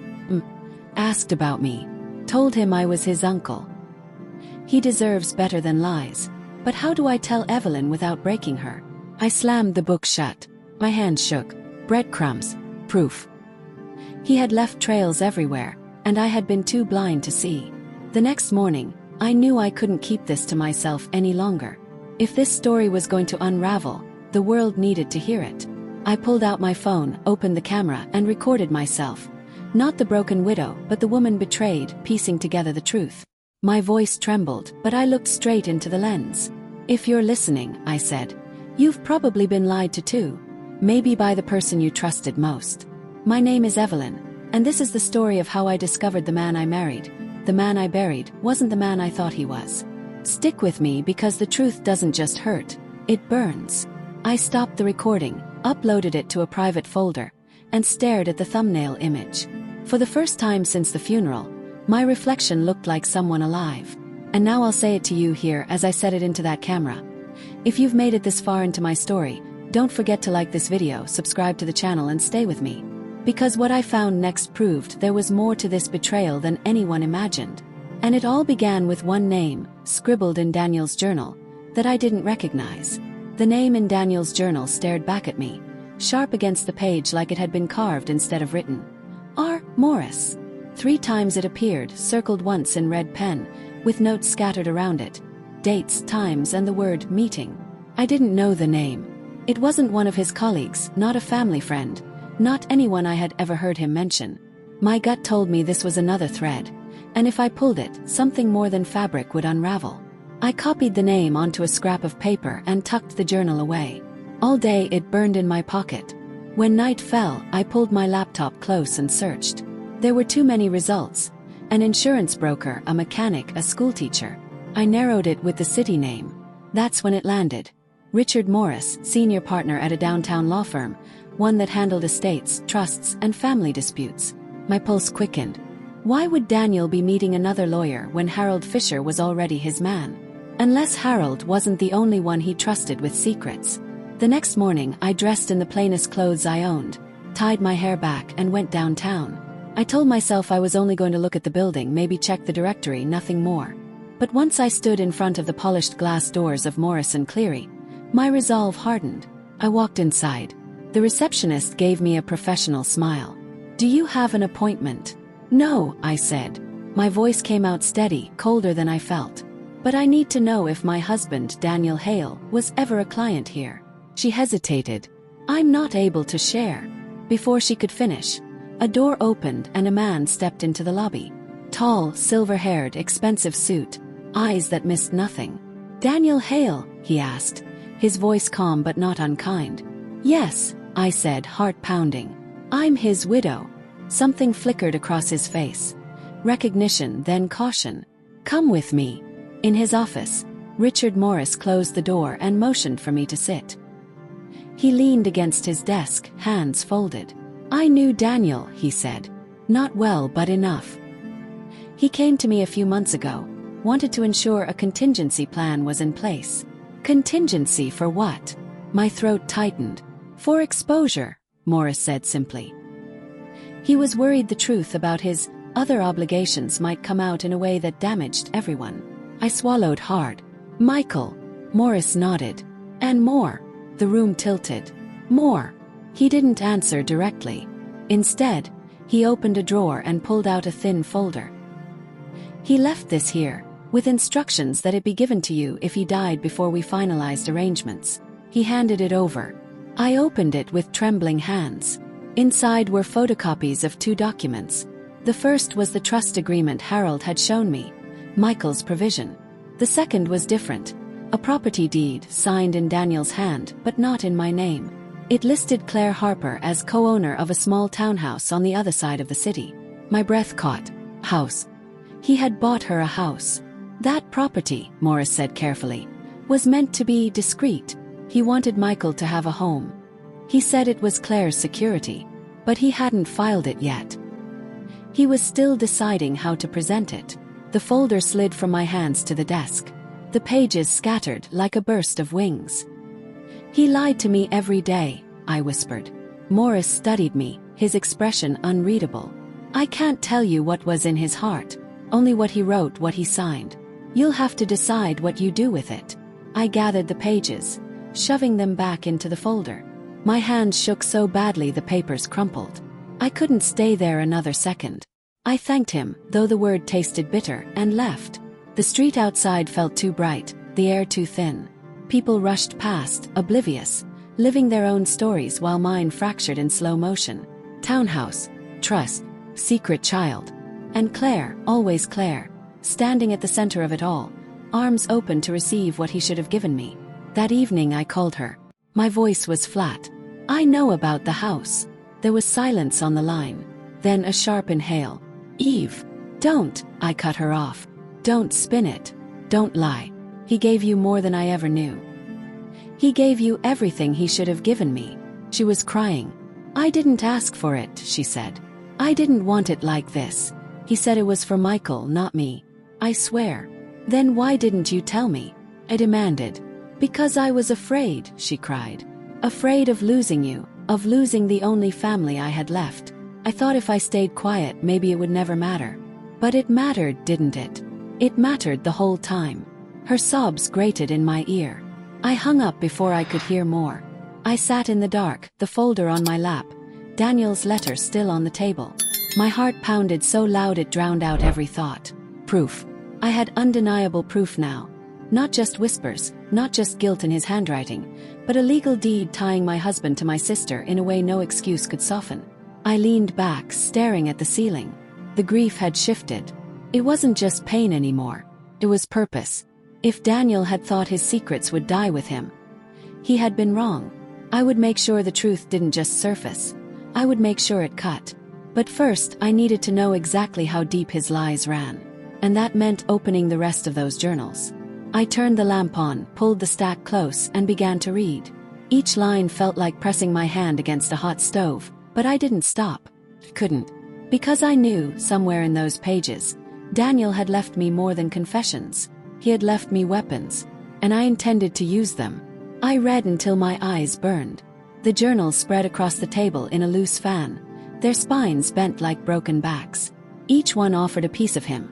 Asked about me. Told him I was his uncle. He deserves better than lies. But how do I tell Evelyn without breaking her? I slammed the book shut. My hands shook. Breadcrumbs. Proof. He had left trails everywhere, and I had been too blind to see. The next morning, I knew I couldn't keep this to myself any longer. If this story was going to unravel, the world needed to hear it. I pulled out my phone, opened the camera, and recorded myself. Not the broken widow, but the woman betrayed, piecing together the truth. My voice trembled, but I looked straight into the lens. If you're listening, I said, you've probably been lied to too. Maybe by the person you trusted most. My name is Evelyn, and this is the story of how I discovered the man I married. The man I buried wasn't the man I thought he was. Stick with me, because the truth doesn't just hurt, it burns. I stopped the recording, uploaded it to a private folder, and stared at the thumbnail image. For the first time since the funeral, my reflection looked like someone alive. And now I'll say it to you here as I said it into that camera. If you've made it this far into my story, don't forget to like this video, subscribe to the channel, and stay with me. Because what I found next proved there was more to this betrayal than anyone imagined. And it all began with one name, scribbled in Daniel's journal, that I didn't recognize. The name in Daniel's journal stared back at me, sharp against the page like it had been carved instead of written. R. Morris. 3 times it appeared, circled once in red pen, with notes scattered around it. Dates, times, and the word meeting. I didn't know the name. It wasn't one of his colleagues, not a family friend, not anyone I had ever heard him mention. My gut told me this was another thread, and if I pulled it, something more than fabric would unravel. I copied the name onto a scrap of paper and tucked the journal away. All day it burned in my pocket. When night fell, I pulled my laptop close and searched. There were too many results. An insurance broker, a mechanic, a schoolteacher. I narrowed it with the city name. That's when it landed. Richard Morris, senior partner at a downtown law firm, one that handled estates, trusts, and family disputes. My pulse quickened. Why would Daniel be meeting another lawyer when Harold Fisher was already his man? Unless Harold wasn't the only one he trusted with secrets. The next morning, I dressed in the plainest clothes I owned, tied my hair back, and went downtown. I told myself I was only going to look at the building, maybe check the directory, nothing more. But once I stood in front of the polished glass doors of Morris & Cleary, my resolve hardened. I walked inside. The receptionist gave me a professional smile. "Do you have an appointment?" "No," I said. My voice came out steady, colder than I felt. "But I need to know if my husband, Daniel Hale, was ever a client here." She hesitated. "I'm not able to share." Before she could finish, a door opened and a man stepped into the lobby. Tall, silver-haired, expensive suit, eyes that missed nothing. "Daniel Hale?" he asked, his voice calm but not unkind. "Yes," I said, heart pounding. "I'm his widow." Something flickered across his face. Recognition, then caution. "Come with me." In his office, Richard Morris closed the door and motioned for me to sit. He leaned against his desk, hands folded. "I knew Daniel," he said. "Not well, but enough. He came to me a few months ago, wanted to ensure a contingency plan was in place." "Contingency for what?" My throat tightened. "For exposure," Morris said simply. He was worried the truth about his other obligations might come out in a way that damaged everyone. I swallowed hard. "Michael." Morris nodded. "And more." The room tilted. "More." He didn't answer directly. Instead, he opened a drawer and pulled out a thin folder. "He left this here, with instructions that it be given to you if he died before we finalized arrangements." He handed it over. I opened it with trembling hands. Inside were photocopies of 2 documents. The first was the trust agreement Harold had shown me, Michael's provision. The second was different. A property deed signed in Daniel's hand, but not in my name. It listed Claire Harper as co-owner of a small townhouse on the other side of the city. My breath caught. House. He had bought her a house. "That property," Morris said carefully, "was meant to be discreet. He wanted Michael to have a home. He said it was Claire's security, but he hadn't filed it yet. He was still deciding how to present it." The folder slid from my hands to the desk. The pages scattered like a burst of wings. "He lied to me every day," I whispered. Morris studied me, his expression unreadable. "I can't tell you what was in his heart, only what he wrote, what he signed. You'll have to decide what you do with it." I gathered the pages, shoving them back into the folder. My hands shook so badly the papers crumpled. I couldn't stay there another second. I thanked him, though the word tasted bitter, and left. The street outside felt too bright, the air too thin. People rushed past, oblivious, living their own stories while mine fractured in slow motion. Townhouse, trust, secret child. And Claire, always Claire, standing at the center of it all, arms open to receive what he should have given me. That evening I called her. My voice was flat. "I know about the house." There was silence on the line. Then a sharp inhale. "Eve, don't," I cut her off. "Don't spin it. Don't lie. He gave you more than I ever knew. He gave you everything he should have given me." She was crying. "I didn't ask for it," she said. "I didn't want it like this. He said it was for Michael, not me." "I swear." "Then why didn't you tell me?" I demanded. "Because I was afraid," she cried. "Afraid of losing you, of losing the only family I had left. I thought if I stayed quiet maybe it would never matter. But it mattered, didn't it? It mattered the whole time." Her sobs grated in my ear. I hung up before I could hear more. I sat in the dark, the folder on my lap, Daniel's letter still on the table. My heart pounded so loud it drowned out every thought. Proof. I had undeniable proof now. Not just whispers, not just guilt in his handwriting, but a legal deed tying my husband to my sister in a way no excuse could soften. I leaned back, staring at the ceiling. The grief had shifted. It wasn't just pain anymore. It was purpose. If Daniel had thought his secrets would die with him, he had been wrong. I would make sure the truth didn't just surface. I would make sure it cut. But first, I needed to know exactly how deep his lies ran. And that meant opening the rest of those journals. I turned the lamp on, pulled the stack close, and began to read. Each line felt like pressing my hand against a hot stove, but I didn't stop. Couldn't. Because I knew, somewhere in those pages, Daniel had left me more than confessions. He had left me weapons, and I intended to use them. I read until my eyes burned. The journals spread across the table in a loose fan, their spines bent like broken backs. Each one offered a piece of him.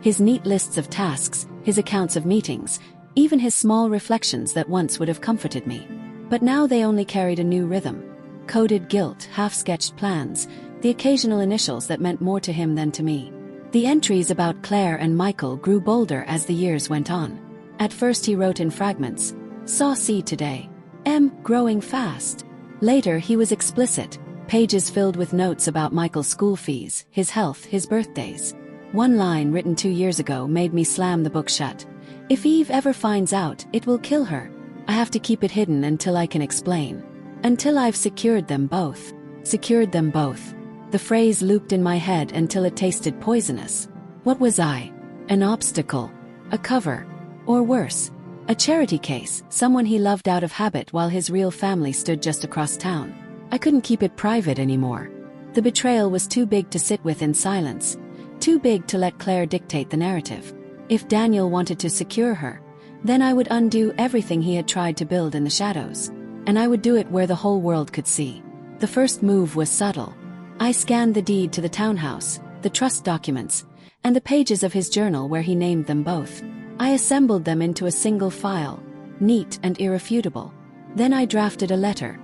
His neat lists of tasks, his accounts of meetings, even his small reflections that once would have comforted me. But now they only carried a new rhythm. Coded guilt, half-sketched plans, the occasional initials that meant more to him than to me. The entries about Claire and Michael grew bolder as the years went on. At first he wrote in fragments. Saw C today. M. Growing fast. Later he was explicit. Pages filled with notes about Michael's school fees, his health, his birthdays. One line written 2 years ago made me slam the book shut. If Eve ever finds out, it will kill her. I have to keep it hidden until I can explain. Until I've secured them both. Secured them both. The phrase looped in my head until it tasted poisonous. What was I? An obstacle? A cover? Or worse, a charity case, someone he loved out of habit while his real family stood just across town. I couldn't keep it private anymore. The betrayal was too big to sit with in silence. Too big to let Claire dictate the narrative. If Daniel wanted to secure her, then I would undo everything he had tried to build in the shadows. And I would do it where the whole world could see. The first move was subtle. I scanned the deed to the townhouse, the trust documents, and the pages of his journal where he named them both. I assembled them into a single file, neat and irrefutable. Then I drafted a letter.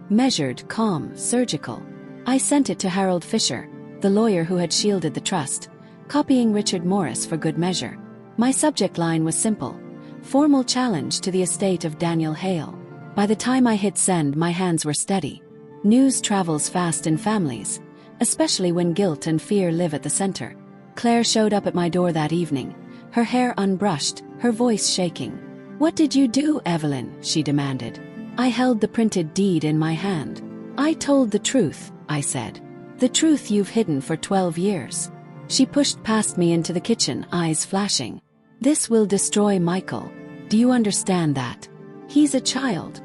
Measured, calm, surgical. I sent it to Harold Fisher, the lawyer who had shielded the trust, copying Richard Morris for good measure. My subject line was simple. Formal challenge to the estate of Daniel Hale. By the time I hit send, my hands were steady. News travels fast in families, especially when guilt and fear live at the center. Claire showed up at my door that evening, her hair unbrushed, her voice shaking. "What did you do, Evelyn?" she demanded. I held the printed deed in my hand. "I told the truth," I said. "The truth you've hidden for 12 years. She pushed past me into the kitchen, eyes flashing. "This will destroy Michael. Do you understand that? He's a child."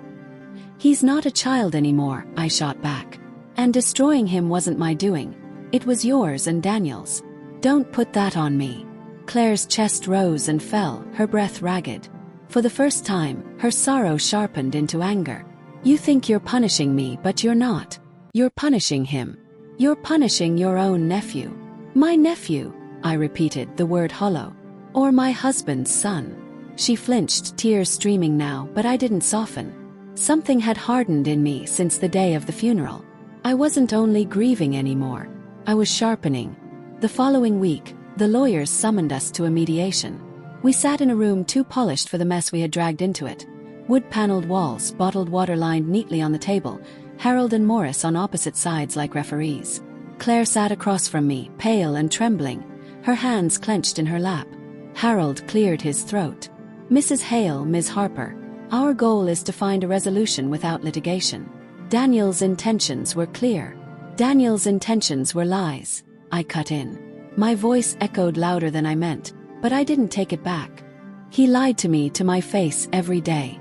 "He's not a child anymore," I shot back. "And destroying him wasn't my doing. It was yours and Daniel's. Don't put that on me." Claire's chest rose and fell, her breath ragged. For the first time, her sorrow sharpened into anger. You think you're punishing me, but you're not. You're punishing him. You're punishing your own nephew. My nephew, I repeated, the word hollow. Or my husband's son. She flinched, tears streaming now, but I didn't soften. Something had hardened in me since the day of the funeral. I wasn't only grieving anymore. I was sharpening. The following week, the lawyers summoned us to a mediation. We sat in a room too polished for the mess we had dragged into it. Wood-paneled walls, bottled water lined neatly on the table, Harold and Morris on opposite sides like referees. Claire sat across from me, pale and trembling, her hands clenched in her lap. Harold cleared his throat. Mrs. Hale, Ms. Harper, our goal is to find a resolution without litigation. Daniel's intentions were clear. Daniel's intentions were lies. I cut in. My voice echoed louder than I meant, but I didn't take it back. He lied to me to my face every day.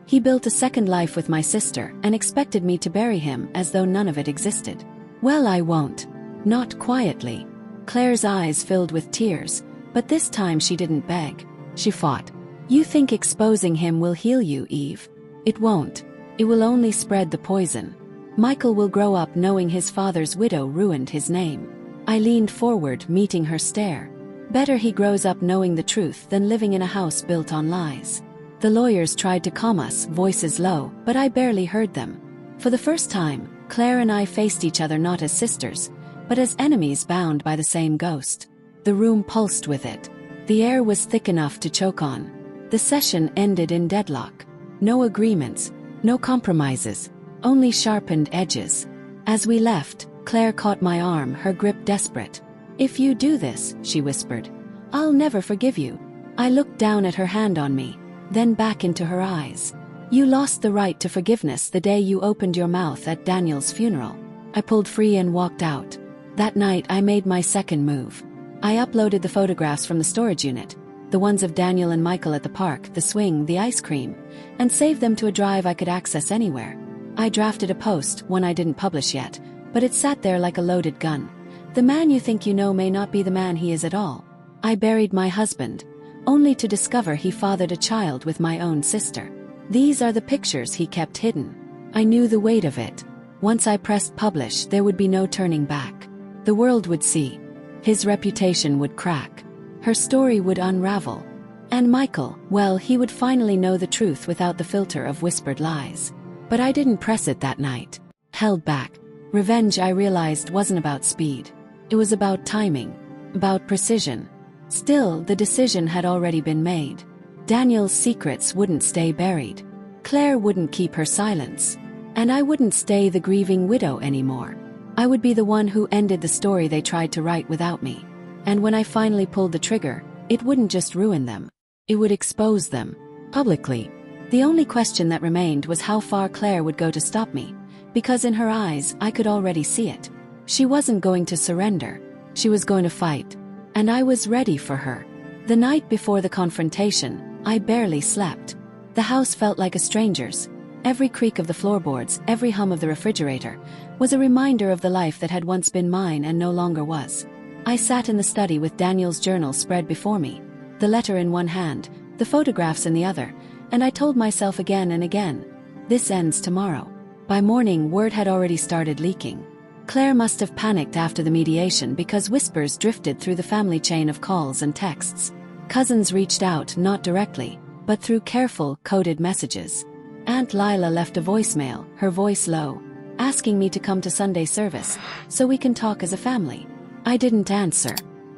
He built a second life with my sister and expected me to bury him as though none of it existed. Well, I won't. Not quietly. Claire's eyes filled with tears, but this time she didn't beg. She fought. You think exposing him will heal you, Eve? It won't. It will only spread the poison. Michael will grow up knowing his father's widow ruined his name. I leaned forward, meeting her stare. Better he grows up knowing the truth than living in a house built on lies. The lawyers tried to calm us, voices low, but I barely heard them. For the first time, Claire and I faced each other not as sisters, but as enemies bound by the same ghost. The room pulsed with it. The air was thick enough to choke on. The session ended in deadlock. No agreements, no compromises, only sharpened edges. As we left, Claire caught my arm, her grip desperate. If you do this, she whispered, I'll never forgive you. I looked down at her hand on me, then back into her eyes. You lost the right to forgiveness the day you opened your mouth at Daniel's funeral. I pulled free and walked out. That night I made my second move. I uploaded the photographs from the storage unit, the ones of Daniel and Michael at the park, the swing, the ice cream, and saved them to a drive I could access anywhere. I drafted a post, one I didn't publish yet, but it sat there like a loaded gun. The man you think you know may not be the man he is at all. I buried my husband, only to discover he fathered a child with my own sister. These are the pictures he kept hidden. I knew the weight of it. Once I pressed publish, there would be no turning back. The world would see. His reputation would crack. Her story would unravel. And Michael, well, he would finally know the truth without the filter of whispered lies. But I didn't press it that night. Held back. Revenge, I realized, wasn't about speed. It was about timing. About precision. Still, the decision had already been made. Daniel's secrets wouldn't stay buried. Claire wouldn't keep her silence. And I wouldn't stay the grieving widow anymore. I would be the one who ended the story they tried to write without me. And when I finally pulled the trigger, it wouldn't just ruin them. It would expose them. Publicly. The only question that remained was how far Claire would go to stop me. Because in her eyes, I could already see it. She wasn't going to surrender. She was going to fight. And I was ready for her. The night before the confrontation, I barely slept. The house felt like a stranger's. Every creak of the floorboards, every hum of the refrigerator, was a reminder of the life that had once been mine and no longer was. I sat in the study with Daniel's journal spread before me, the letter in one hand, the photographs in the other, and I told myself again and again, this ends tomorrow. By morning, word had already started leaking. Claire must have panicked after the mediation because whispers drifted through the family chain of calls and texts. Cousins reached out, not directly, but through careful, coded messages. Aunt Lila left a voicemail, her voice low, asking me to come to Sunday service, so we can talk as a family. I didn't answer.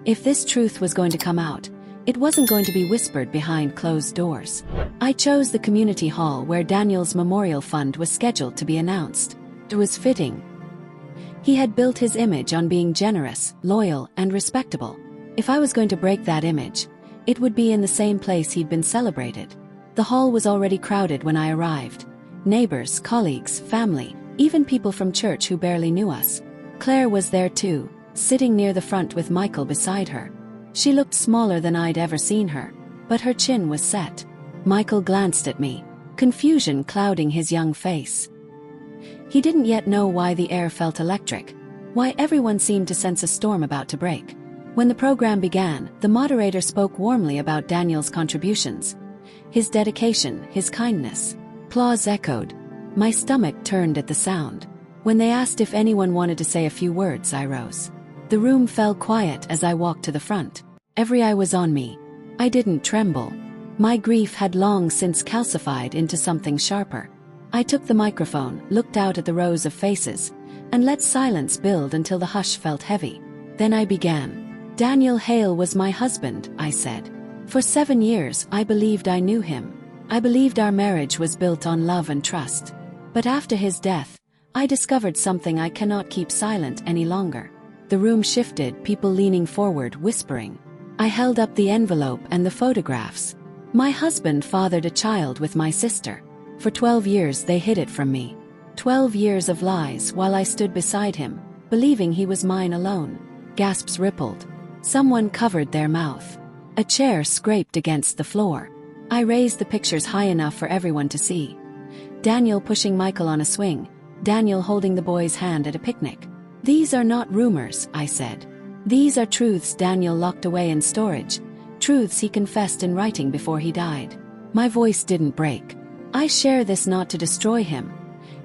If this truth was going to come out, it wasn't going to be whispered behind closed doors. I chose the community hall where Daniel's memorial fund was scheduled to be announced. It was fitting. He had built his image on being generous, loyal, and respectable. If I was going to break that image, it would be in the same place he'd been celebrated. The hall was already crowded when I arrived. Neighbors, colleagues, family, even people from church who barely knew us. Claire was there too, sitting near the front with Michael beside her. She looked smaller than I'd ever seen her, but her chin was set. Michael glanced at me, confusion clouding his young face. He didn't yet know why the air felt electric, why everyone seemed to sense a storm about to break. When the program began, the moderator spoke warmly about Daniel's contributions. His dedication, his kindness. Applause echoed. My stomach turned at the sound. When they asked if anyone wanted to say a few words, I rose. The room fell quiet as I walked to the front. Every eye was on me. I didn't tremble. My grief had long since calcified into something sharper. I took the microphone, looked out at the rows of faces, and let silence build until the hush felt heavy. Then I began. Daniel Hale was my husband, I said. For 7 years, I believed I knew him. I believed our marriage was built on love and trust. But after his death, I discovered something I cannot keep silent any longer. The room shifted, people leaning forward, whispering. I held up the envelope and the photographs. My husband fathered a child with my sister. For 12 years they hid it from me. 12 years of lies while I stood beside him, believing he was mine alone. Gasps rippled. Someone covered their mouth. A chair scraped against the floor. I raised the pictures high enough for everyone to see. Daniel pushing Michael on a swing. Daniel holding the boy's hand at a picnic. These are not rumors, I said. These are truths Daniel locked away in storage. Truths he confessed in writing before he died. My voice didn't break. I share this not to destroy him.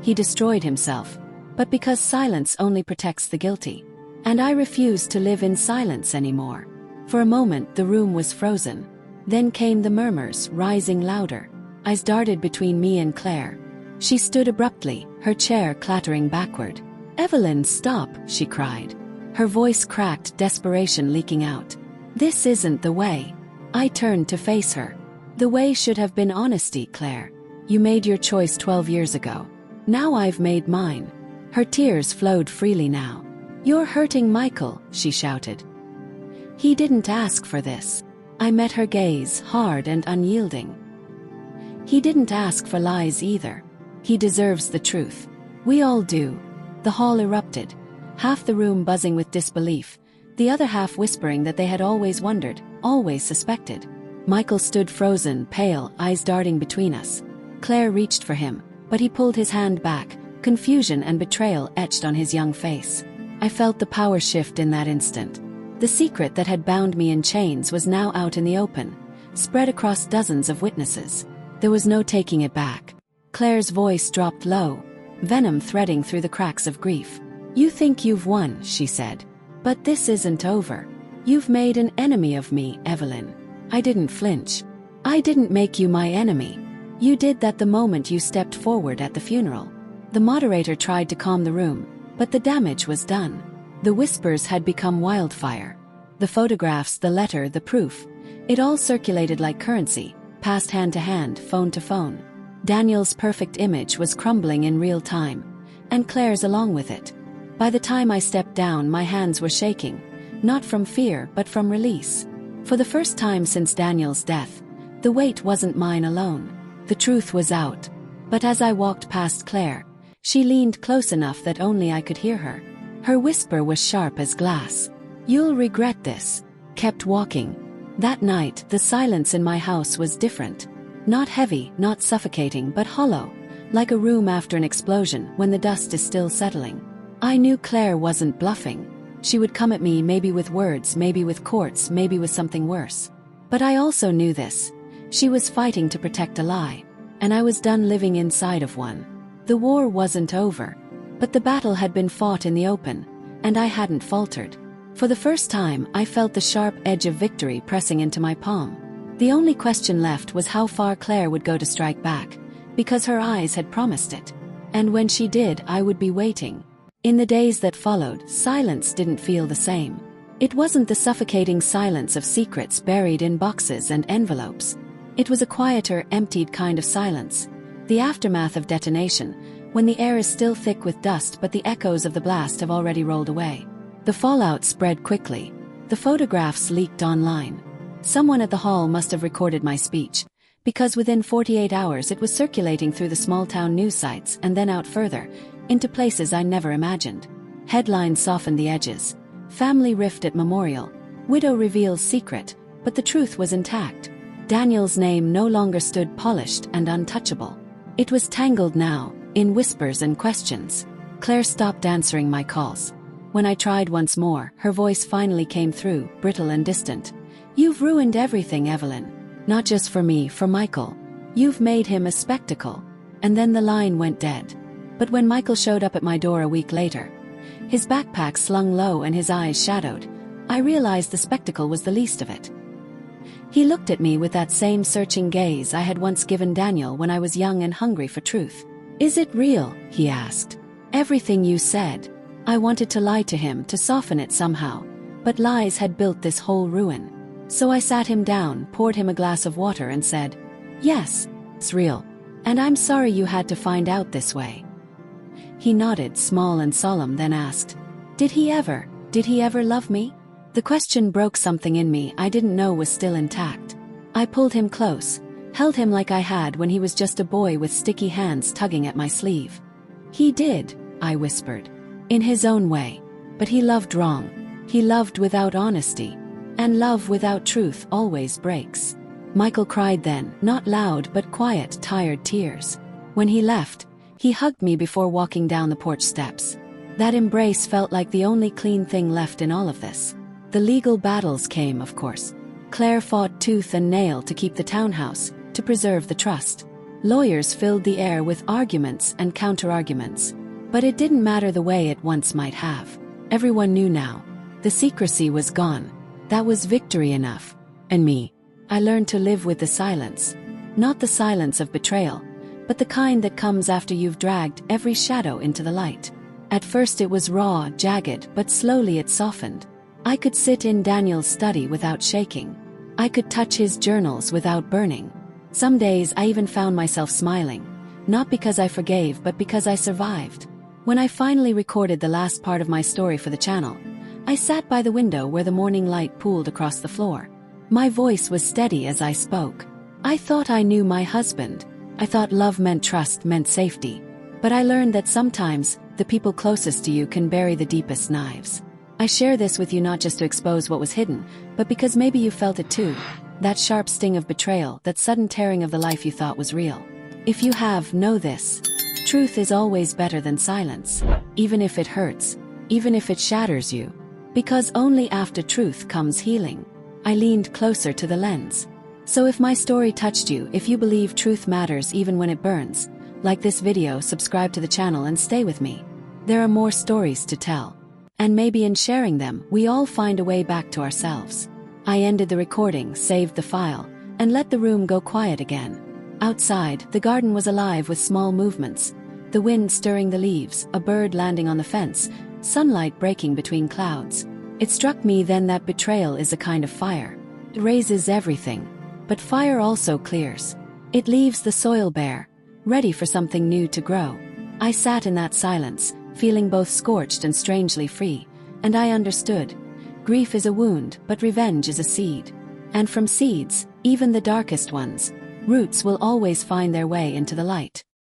He destroyed himself. But because silence only protects the guilty. And I refuse to live in silence anymore. For a moment the room was frozen. Then came the murmurs, rising louder. Eyes darted between me and Claire. She stood abruptly, her chair clattering backward. Evelyn, stop, she cried. Her voice cracked, desperation leaking out. This isn't the way. I turned to face her. The way should have been honesty, Claire. You made your choice 12 years ago. Now I've made mine. Her tears flowed freely now. You're hurting Michael, she shouted. He didn't ask for this. I met her gaze, hard and unyielding. He didn't ask for lies either. He deserves the truth. We all do. The hall erupted. Half the room buzzing with disbelief, the other half whispering that they had always wondered, always suspected. Michael stood frozen, pale, eyes darting between us. Claire reached for him, but he pulled his hand back, confusion and betrayal etched on his young face. I felt the power shift in that instant. The secret that had bound me in chains was now out in the open, spread across dozens of witnesses. There was no taking it back. Claire's voice dropped low, venom threading through the cracks of grief. You think you've won, she said. But this isn't over. You've made an enemy of me, Evelyn. I didn't flinch. I didn't make you my enemy. You did that the moment you stepped forward at the funeral. The moderator tried to calm the room, but the damage was done. The whispers had become wildfire. The photographs, the letter, the proof. It all circulated like currency, passed hand to hand, phone to phone. Daniel's perfect image was crumbling in real time, and Claire's along with it. By the time I stepped down, my hands were shaking, not from fear but from release. For the first time since Daniel's death, the weight wasn't mine alone. The truth was out. But as I walked past Claire, she leaned close enough that only I could hear her. Her whisper was sharp as glass. You'll regret this. Kept walking. That night, the silence in my house was different. Not heavy, not suffocating, but hollow, like a room after an explosion when the dust is still settling. I knew Claire wasn't bluffing. She would come at me, maybe with words, maybe with courts, maybe with something worse. But I also knew this. She was fighting to protect a lie, and I was done living inside of one. The war wasn't over, but the battle had been fought in the open, and I hadn't faltered. For the first time, I felt the sharp edge of victory pressing into my palm. The only question left was how far Claire would go to strike back, because her eyes had promised it. And when she did, I would be waiting. In the days that followed, silence didn't feel the same. It wasn't the suffocating silence of secrets buried in boxes and envelopes. It was a quieter, emptied kind of silence. The aftermath of detonation, when the air is still thick with dust but the echoes of the blast have already rolled away. The fallout spread quickly. The photographs leaked online. Someone at the hall must have recorded my speech, because within 48 hours it was circulating through the small-town news sites and then out further, into places I never imagined. Headlines softened the edges. Family rift at memorial. Widow reveals secret, but the truth was intact. Daniel's name no longer stood polished and untouchable. It was tangled now, in whispers and questions. Claire stopped answering my calls. When I tried once more, her voice finally came through, brittle and distant. "You've ruined everything, Evelyn. Not just for me, for Michael. You've made him a spectacle." And then the line went dead. But when Michael showed up at my door a week later, his backpack slung low and his eyes shadowed, I realized the spectacle was the least of it. He looked at me with that same searching gaze I had once given Daniel when I was young and hungry for truth. "Is it real?" he asked. "Everything you said." I wanted to lie to him, to soften it somehow, but lies had built this whole ruin. So I sat him down, poured him a glass of water and said, "Yes, it's real. And I'm sorry you had to find out this way." He nodded, small and solemn, then asked, Did he ever love me?" The question broke something in me I didn't know was still intact. I pulled him close, held him like I had when he was just a boy with sticky hands tugging at my sleeve. "He did," I whispered. "In his own way. But he loved wrong. He loved without honesty. And love without truth always breaks." Michael cried then, not loud but quiet, tired tears. When he left, he hugged me before walking down the porch steps. That embrace felt like the only clean thing left in all of this. The legal battles came, of course. Claire fought tooth and nail to keep the townhouse, to preserve the trust. Lawyers filled the air with arguments and counter-arguments. But it didn't matter the way it once might have. Everyone knew now. The secrecy was gone. That was victory enough. And me. I learned to live with the silence. Not the silence of betrayal, but the kind that comes after you've dragged every shadow into the light. At first it was raw, jagged, but slowly it softened. I could sit in Daniel's study without shaking. I could touch his journals without burning. Some days I even found myself smiling, not because I forgave but because I survived. When I finally recorded the last part of my story for the channel, I sat by the window where the morning light pooled across the floor. My voice was steady as I spoke. I thought I knew my husband. I thought love meant trust, meant safety. But I learned that sometimes, the people closest to you can bury the deepest knives. I share this with you not just to expose what was hidden, but because maybe you felt it too. That sharp sting of betrayal, that sudden tearing of the life you thought was real. If you have, know this. Truth is always better than silence. Even if it hurts. Even if it shatters you. Because only after truth comes healing. I leaned closer to the lens. So if my story touched you, if you believe truth matters even when it burns, like this video, subscribe to the channel and stay with me. There are more stories to tell. And maybe in sharing them, we all find a way back to ourselves. I ended the recording, saved the file, and let the room go quiet again. Outside, the garden was alive with small movements. The wind stirring the leaves, a bird landing on the fence, sunlight breaking between clouds. It struck me then that betrayal is a kind of fire. It raises everything. But fire also clears. It leaves the soil bare, ready for something new to grow. I sat in that silence, feeling both scorched and strangely free. And I understood. Grief is a wound, but revenge is a seed. And from seeds, even the darkest ones, roots will always find their way into the light.